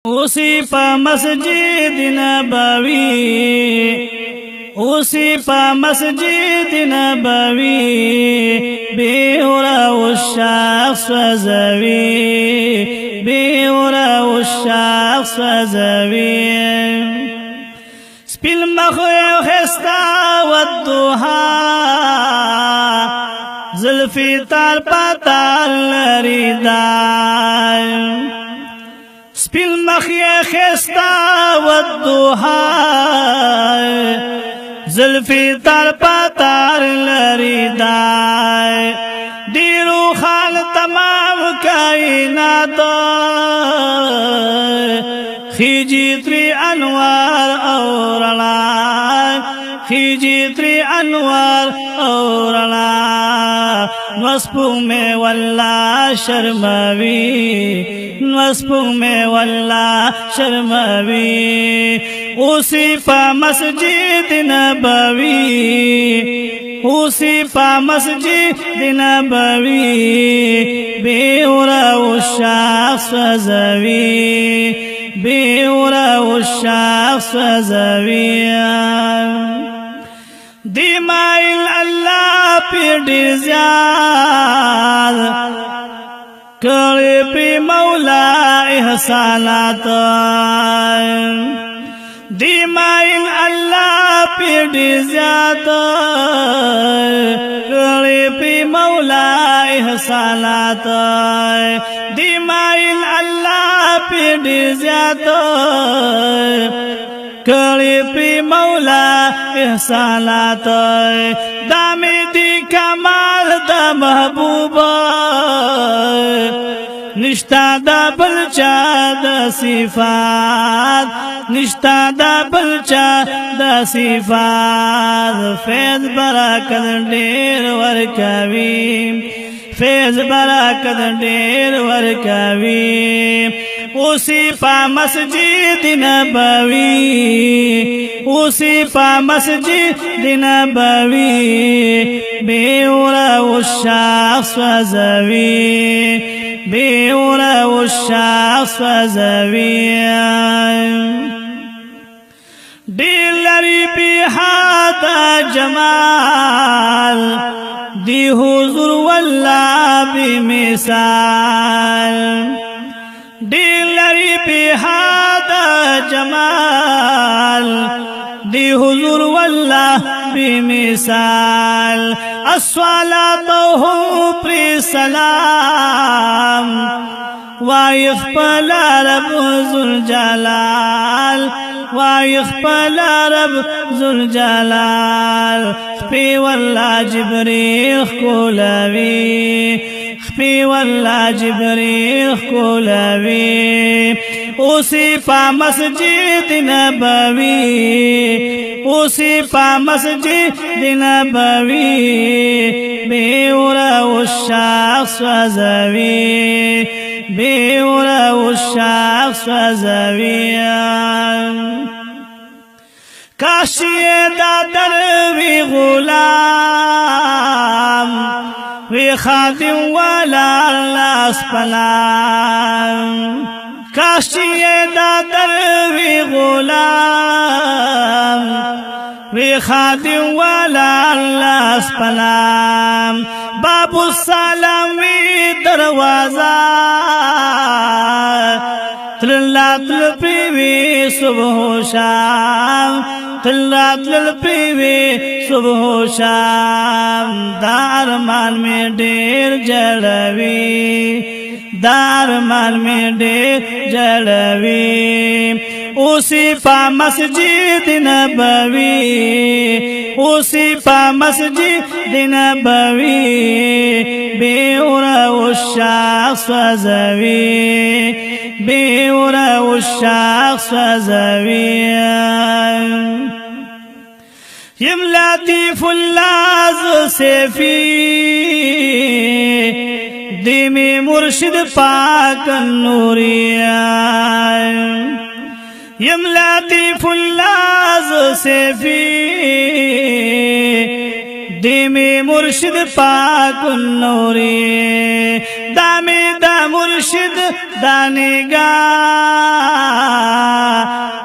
اوسی پا مسجد نبوی اوسی پا مسجد نبوی بیورا والشخص وزوی بیورا والشخص وزوی سپیل مخوی خستا والدوحا زلفی تار پتار لریدائی سپیل مخی خستا والدوحا زلفی تار پتار لریدائی دیرو خال تمام کائنات خیجی تری انوار اورلا خیجی تری انوار اورلا نوسپو میں واللہ شرموی نوسپو میں واللہ شرموی اوسی پا مسجد نبوی اوسی پا مسجد نبوی بیورا والشخص وزوی بیورا والشخص وزوی دیمائل اللہ پی ڈیر زیاد کری پی مولا احسانات دیمائل اللہ پی ڈیر زیاد کری پی مولا احسانات دیمائل اللہ پی ڈیر زیاد کری پی مولا احسانات دامی دی کمال دا محبوبا نشتا دا بلچا دا صفات نشتا دا بلچا دا صفات فیض برکت دیر ورکوی فیض برکت دیر ورکوی اوسی پا مسجد نبوی اوسی پا مسجد نبوی بیورا والشخص وزوی بیورا والشخص وزوی دیلری بیحاتا جمال دی حضور واللہ بمثال دیلری بیحاتا جمال دی حضور واللہ بمثال الصلاة ہو پری سلام وائخ پلا رب ذوالجلال وائخ پلا رب ذوالجلال خپی واللہ جبریل کولوی خپی واللہ جبریل کولوی اوسی پا مسجد نبوی اوسی پا مسجد نبوی بیورا والشخص وزوی بیورا والشخص وزوی کاشی دا دروی غلام وی خادم والا اللہ سپلام کاشی دا دروی غلام وی خادم والا اللہ سپلام باب السلام وی دروازہ تلات لپیوی صبح و شام تلات لپیوی صبح و شام دارمان میں ڈیر جڑوی دارمان میں ڈیر جڑوی اوسی پا مسجد نبوی اوسی پا مسجد نبوی بیورا والشخص وزوی بیورا والشخص وزوی یم لطیف اللہ سیفی دیمی مرشد پاک نوری یم لطیف اللہ سیفی دیمی مرشد پاک نوری دامی دا مرشد دانگار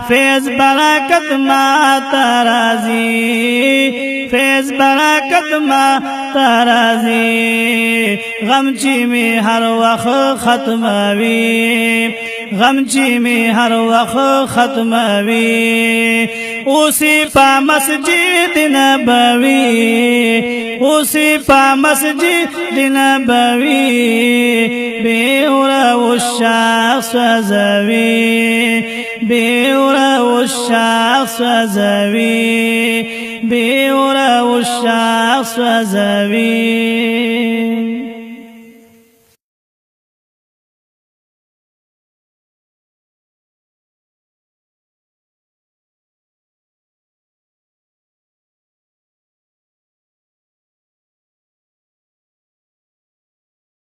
فیض برکت ما ترازی فیض برکت ما ترازی غم چی می هر وقت ختموی غم چی می هر وقت ختموی اسی پا مسجد نبوی اسی پا مسجد نبوی بیورا و الشخص وزوی بیورا و الشخص وزوی بیورا و الشخص وزوی